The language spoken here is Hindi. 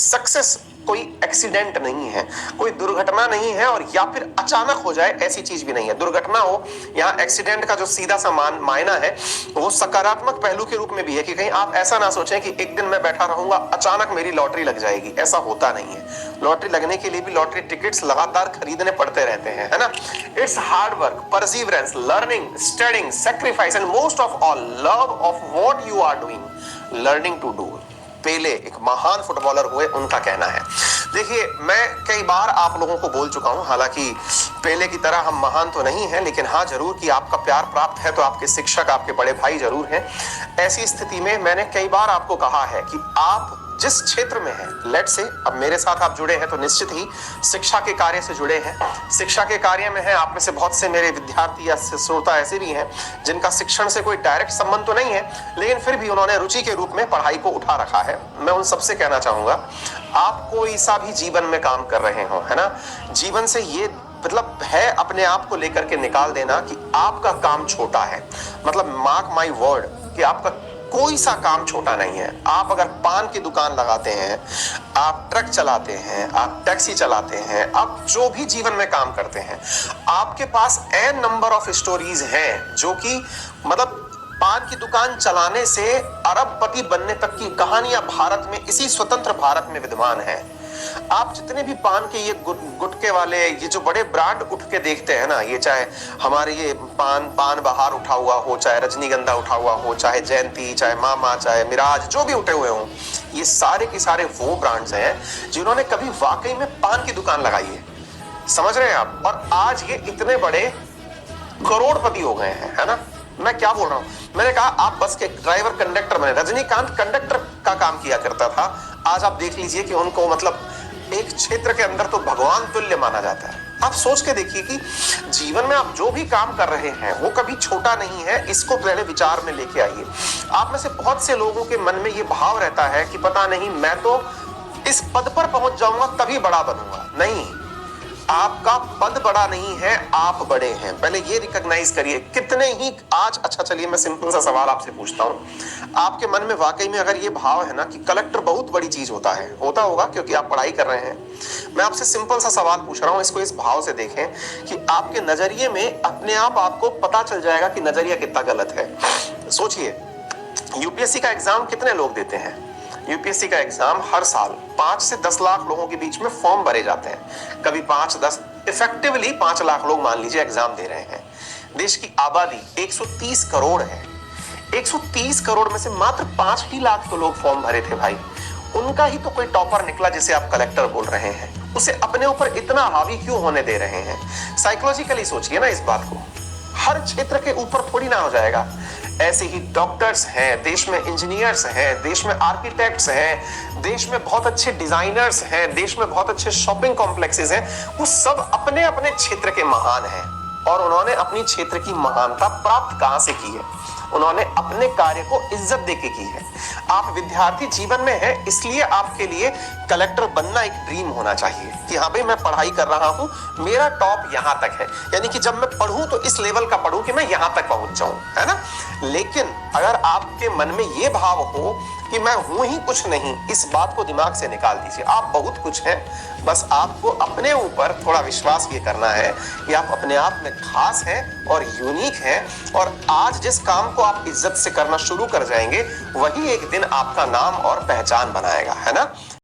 सक्सेस कोई एक्सीडेंट नहीं है, कोई दुर्घटना नहीं है, और या फिर अचानक हो जाए ऐसी चीज भी नहीं है। दुर्घटना हो, यहाँ एक्सीडेंट का जो सीधा सा मायना है वो सकारात्मक पहलू के रूप में भी है कि कहीं आप ऐसा ना सोचें कि एक दिन मैं बैठा रहूंगा, अचानक मेरी लॉटरी लग जाएगी। ऐसा होता नहीं है। लॉटरी लगने के लिए भी लॉटरी टिकट्स लगातार खरीदने पड़ते रहते हैं, है ना। It's hard work, perseverance, learning, studying, sacrifice and most of all love of what you are doing, learning to do. Pele एक महान फुटबॉलर हुए, उनका कहना है। देखिए, मैं कई बार आप लोगों को बोल चुका हूं, हालांकि पेले की तरह हम महान तो नहीं हैं, लेकिन हाँ जरूर कि आपका प्यार प्राप्त है तो आपके शिक्षक, आपके बड़े भाई जरूर हैं। ऐसी स्थिति में मैंने कई बार आपको कहा है कि आप जिस क्षेत्र में हैं, लेट्स से अब मेरे साथ आप जुड़े हैं तो निश्चित ही शिक्षा के कार्य से जुड़े हैं, शिक्षा के कार्य में हैं। आप में से बहुत से मेरे विद्यार्थी या श्रोता ऐसे भी हैं जिनका शिक्षण से कोई डायरेक्ट संबंध तो नहीं है, लेकिन फिर भी उन्होंने रुचि के रूप में पढ़ाई को उठा रखा है। मैं उन सबसे कहना चाहूंगा, आप कोई सा भी जीवन में काम कर रहे हो, है ना, जीवन से ये मतलब है अपने आप को लेकर के निकाल देना कि आपका काम छोटा है। मतलब मार्क माई वर्ड कि आपका कोई सा काम छोटा नहीं है। आप अगर पान की दुकान लगाते हैं, आप ट्रक चलाते हैं, आप टैक्सी चलाते हैं, आप जो भी जीवन में काम करते हैं, आपके पास एन नंबर ऑफ स्टोरीज हैं जो कि मतलब पान की दुकान चलाने से अरबपति बनने तक की कहानियां भारत में, इसी स्वतंत्र भारत में विद्यमान है। आप जितने भी पान के ये गुटके वाले ये जो बड़े ब्रांड उठ के देखते हैं ना, ये चाहे हमारे ये पान बहार उठा हुआ हो, चाहे रजनीगंधा उठा हुआ हो, चाहे जयंती, चाहे मामा, चाहे मिराज, जो भी उठे हुए हों, ये सारे के सारे वो ब्रांड्स हैं जिन्होंने कभी वाकई में पान की दुकान लगाई है। समझ रहे हैं आप? और आज ये इतने बड़े करोड़पति हो गए हैं, है ना। मैं क्या बोल रहा हूं, मैंने कहा आप बस के ड्राइवर कंडक्टर में, रजनीकांत कंडक्टर का काम किया करता था, आज आप देख लीजिए कि उनको मतलब एक क्षेत्र के अंदर तो भगवान तुल्य माना जाता है। आप सोच के देखिए कि जीवन में आप जो भी काम कर रहे हैं वो कभी छोटा नहीं है, इसको पहले विचार में लेके आइए। आप में से बहुत से लोगों के मन में ये भाव रहता है कि पता नहीं मैं तो इस पद पर पहुंच जाऊंगा तभी बड़ा बनूंगा। नहीं, आपका पद बड़ा नहीं है, आप बड़े हैं, पहले ये रिकॉग्नाइज करिए। कितने ही आज, अच्छा चलिए मैं सिंपल सा सवाल आपसे पूछता हूं, आपके मन में वाकई में अगर ये भाव है ना कि कलेक्टर बहुत बड़ी चीज होता है, होता होगा क्योंकि आप पढ़ाई कर रहे हैं, मैं आपसे सिंपल सा सवाल पूछ रहा हूं, इसको इस भाव से देखें कि आपके नजरिए में अपने आप आपको पता चल जाएगा कि नजरिया कितना गलत है। सोचिए, यूपीएससी का एग्जाम कितने लोग देते हैं? यूपीएससी का एग्जाम हर साल 5 से 10 लाख लोगों के बीच में फॉर्म भरे जाते हैं। कभी 5-10, इफेक्टिवली 5 लाख लोग मान लीजिए एग्जाम दे रहे हैं। देश की आबादी 130 करोड़ है। 130 करोड़ में से मात्र 5 ही लाख तो लोग फॉर्म भरे थे भाई। उनका ही तो कोई टॉपर निकला जिसे आप कलेक्टर बोल रहे हैं। उसे अपने ऊपर इतना हावी क्यों होने दे रहे हैं? साइकोलॉजिकली सोचिए ना इस बात को। हर क्षेत्र के ऊपर थोड़ी ना हो जाएगा। ऐसे ही डॉक्टर्स हैं, देश में इंजीनियर्स हैं, देश में आर्किटेक्ट्स हैं, देश में बहुत अच्छे डिजाइनर्स हैं, देश में बहुत अच्छे शॉपिंग कॉम्प्लेक्सेस हैं। वो सब अपने अपने क्षेत्र के महान हैं और उन्होंने अपनी क्षेत्र की महानता प्राप्त कहां से की है? उन्होंने अपने कार्य को इज्जत देके की है। आप विद्यार्थी जीवन में हैं, इसलिए आपके लिए कलेक्टर बनना एक ड्रीम होना चाहिए कि हाँ भाई मैं पढ़ाई कर रहा हूं, मेरा टॉप यहां तक है, यानी कि जब मैं पढ़ूं तो इस लेवल का पढ़ूं कि मैं यहां तक पहुंच जाऊं, है ना। लेकिन अगर आपके मन में ये भाव हो कि मैं हूं ही कुछ नहीं, इस बात को दिमाग से निकाल दीजिए। आप बहुत कुछ हैं, बस आपको अपने ऊपर थोड़ा विश्वास ये करना है कि आप अपने आप में खास हैं और यूनिक हैं, और आज जिस काम को आप इज्जत से करना शुरू कर जाएंगे वही एक दिन आपका नाम और पहचान बनाएगा, है ना।